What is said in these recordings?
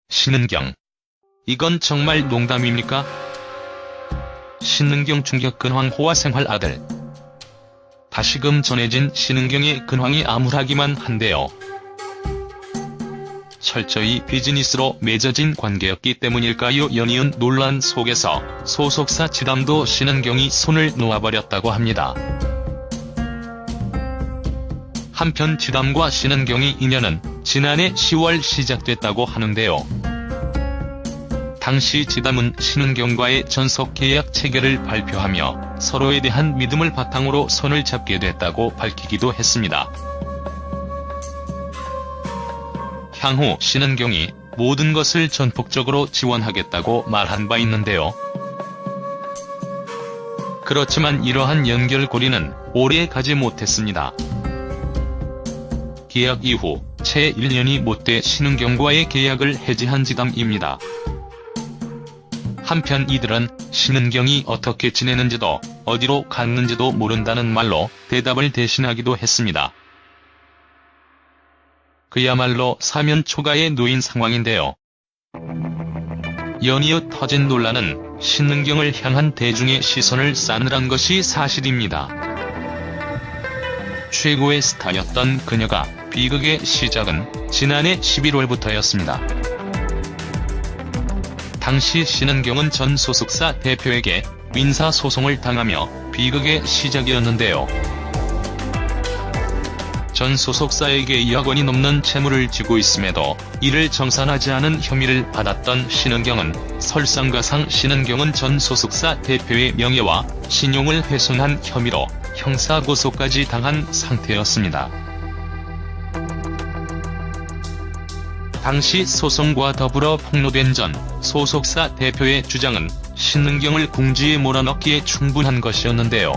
신은경. 이건 정말 농담입니까? 신은경 충격 근황 호화 생활 아들. 다시금 전해진 신은경의 근황이 암울하기만 한데요. 철저히 비즈니스로 맺어진 관계였기 때문일까요? 연이은 논란 속에서 소속사 지담도 신은경이 손을 놓아버렸다고 합니다. 한편 지담과 신은경의 인연은 지난해 10월 시작됐다고 하는데요. 당시 지담은 신은경과의 전속 계약 체결을 발표하며 서로에 대한 믿음을 바탕으로 손을 잡게 됐다고 밝히기도 했습니다. 향후 신은경이 모든 것을 전폭적으로 지원하겠다고 말한 바 있는데요. 그렇지만 이러한 연결고리는 오래 가지 못했습니다. 계약 이후 채 1년이 못 돼 신은경과의 계약을 해지한 지담입니다. 한편 이들은 신은경이 어떻게 지내는지도 어디로 갔는지도 모른다는 말로 대답을 대신하기도 했습니다. 그야말로 사면 초가에 놓인 상황인데요. 연이어 터진 논란은 신은경을 향한 대중의 시선을 싸늘한 것이 사실입니다. 최고의 스타였던 그녀가 비극의 시작은 지난해 11월부터였습니다. 당시 신은경은 전 소속사 대표에게 민사소송을 당하며 비극의 시작이었는데요. 전 소속사에게 2억 원이 넘는 채무를 지고 있음에도 이를 정산하지 않은 혐의를 받았던 신은경은 설상가상 신은경은 전 소속사 대표의 명예와 신용을 훼손한 혐의로 형사고소까지 당한 상태였습니다. 당시 소송과 더불어 폭로된 전 소속사 대표의 주장은 신은경을 궁지에 몰아넣기에 충분한 것이었는데요.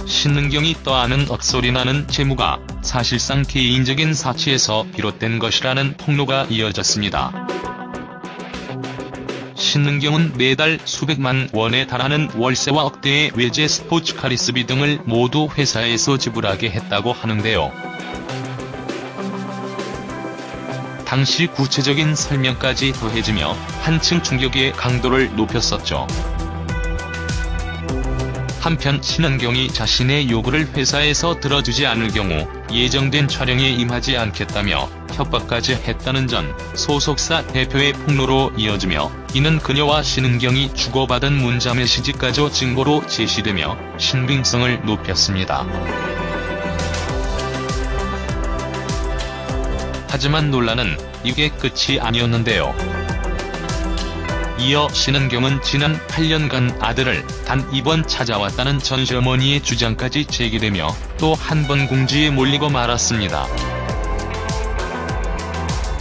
신은경이 떠안은 억소리나는 채무가 사실상 개인적인 사치에서 비롯된 것이라는 폭로가 이어졌습니다. 신은경은 매달 수백만 원에 달하는 월세와 억대의 외제 스포츠카 리스비 등을 모두 회사에서 지불하게 했다고 하는데요. 당시 구체적인 설명까지 더해지며 한층 충격의 강도를 높였었죠. 한편 신은경이 자신의 요구를 회사에서 들어주지 않을 경우 예정된 촬영에 임하지 않겠다며 협박까지 했다는 전 소속사 대표의 폭로로 이어지며 이는 그녀와 신은경이 주고받은 문자메시지까지 증거로 제시되며 신빙성을 높였습니다. 하지만 논란은 이게 끝이 아니었는데요. 이어 신은경은 지난 8년간 아들을 단 2번 찾아왔다는 전 시어머니의 주장까지 제기되며 또 한 번 궁지에 몰리고 말았습니다.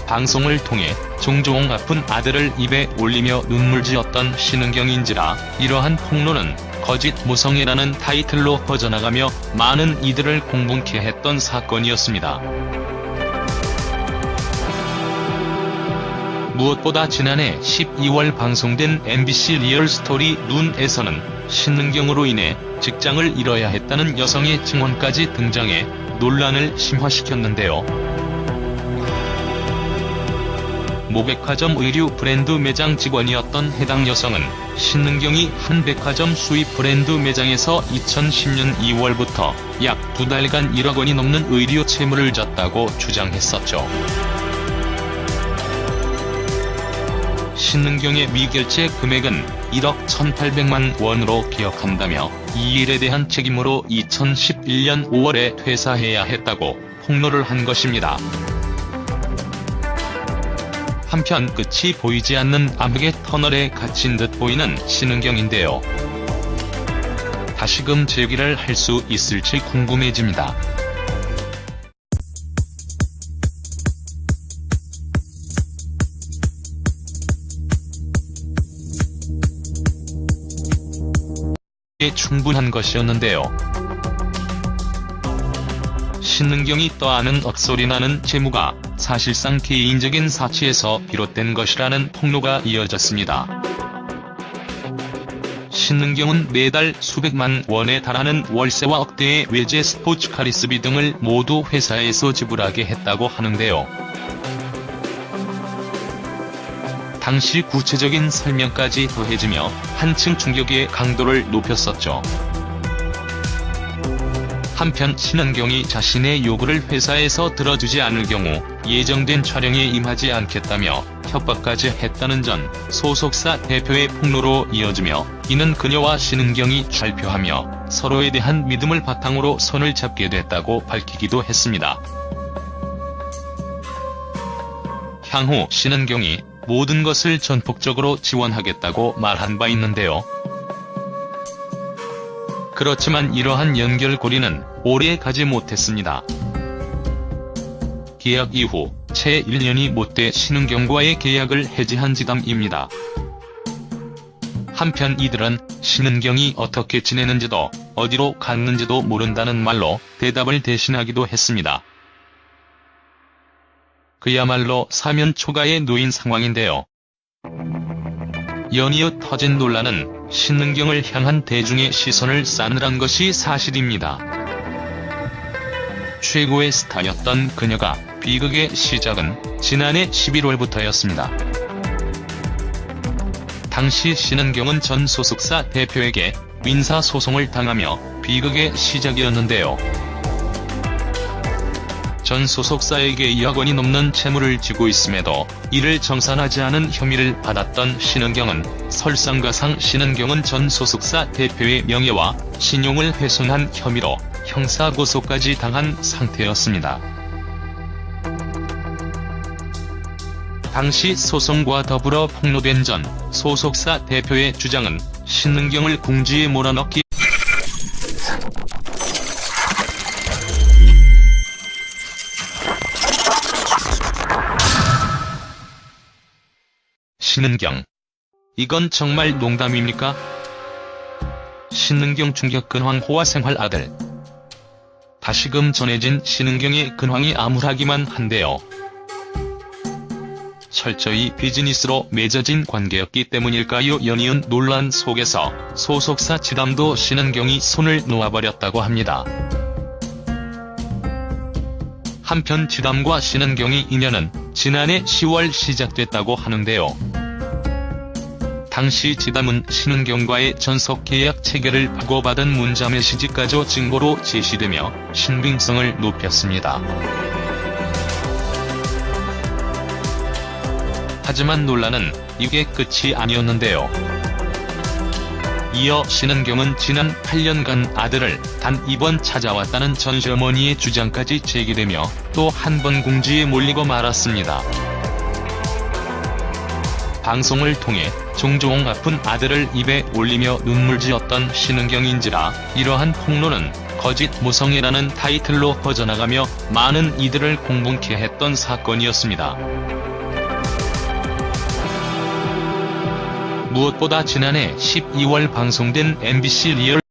방송을 통해 종종 아픈 아들을 입에 올리며 눈물지었던 신은경인지라 이러한 폭로는 거짓 모성애라는 타이틀로 퍼져나가며 많은 이들을 공분케 했던 사건이었습니다. 무엇보다 지난해 12월 방송된 MBC 리얼스토리 눈에서는 신은경으로 인해 직장을 잃어야 했다는 여성의 증언까지 등장해 논란을 심화시켰는데요. 모백화점 의류 브랜드 매장 직원이었던 해당 여성은 신은경이 한 백화점 수입 브랜드 매장에서 2010년 2월부터 약 2달간 1억 원이 넘는 의류 채무를 졌다고 주장했었죠. 신은경의 미결제 금액은 1억 1,800만 원으로 기억한다며 이 일에 대한 책임으로 2011년 5월에 퇴사해야 했다고 폭로를 한 것입니다. 한편 끝이 보이지 않는 암흑의 터널에 갇힌 듯 보이는 신은경인데요. 다시금 재기를 할 수 있을지 궁금해집니다. 충분한 것이었는데요. 신은경이 떠안은 억소리나는 채무가 사실상 개인적인 사치에서 비롯된 것이라는 폭로가 이어졌습니다. 신은경은 매달 수백만 원에 달하는 월세와 억대의 외제 스포츠카 리스비 등을 모두 회사에서 지불하게 했다고 하는데요. 당시 구체적인 설명까지 더해지며 한층 충격의 강도를 높였었죠. 한편 신은경이 자신의 요구를 회사에서 들어주지 않을 경우 예정된 촬영에 임하지 않겠다며 협박까지 했다는 전 소속사 대표의 폭로로 이어지며, 이는 그녀와 신은경이 절표하며 서로에 대한 믿음을 바탕으로 손을 잡게 됐다고 밝히기도 했습니다. 향후 신은경이 모든 것을 전폭적으로 지원하겠다고 말한 바 있는데요. 그렇지만 이러한 연결고리는 오래 가지 못했습니다. 계약 이후 채 1년이 못돼 신은경과의 계약을 해지한 지담입니다. 한편 이들은 신은경이 어떻게 지내는지도 어디로 갔는지도 모른다는 말로 대답을 대신하기도 했습니다. 그야말로 사면 초가에 놓인 상황인데요. 연이어 터진 논란은 신은경을 향한 대중의 시선을 싸늘한 것이 사실입니다. 최고의 스타였던 그녀가 비극의 시작은 지난해 11월부터였습니다. 당시 신은경은 전 소속사 대표에게 민사소송을 당하며 비극의 시작이었는데요. 전 소속사에게 2억 원이 넘는 채무를 지고 있음에도 이를 정산하지 않은 혐의를 받았던 신은경은 설상가상 신은경은 전 소속사 대표의 명예와 신용을 훼손한 혐의로 형사고소까지 당한 상태였습니다. 당시 소송과 더불어 폭로된 전 소속사 대표의 주장은 신은경을 궁지에 몰아넣기 신은경, 이건 정말 농담입니까? 신은경 충격 근황 호화 생활 아들. 다시금 전해진 신은경의 근황이 암울하기만 한데요. 철저히 비즈니스로 맺어진 관계였기 때문일까요? 연이은 논란 속에서 소속사 지담도 신은경이 손을 놓아버렸다고 합니다. 한편 지담과 신은경의 인연은 지난해 10월 시작됐다고 하는데요. 당시 지담은 신은경과의 전속계약 체결을 보고받은 문자 메시지까지 증거로 제시되며 신빙성을 높였습니다. 하지만 논란은 이게 끝이 아니었는데요. 이어 신은경은 지난 8년간 아들을 단 2번 찾아왔다는 전 시어머니의 주장까지 제기되며 또 한 번 궁지에 몰리고 말았습니다. 방송을 통해 종종 아픈 아들을 입에 올리며 눈물지었던 신은경인지라 이러한 폭로는 거짓 모성애라는 타이틀로 퍼져나가며 많은 이들을 공분케 했던 사건이었습니다. 무엇보다 지난해 12월 방송된 MBC 리얼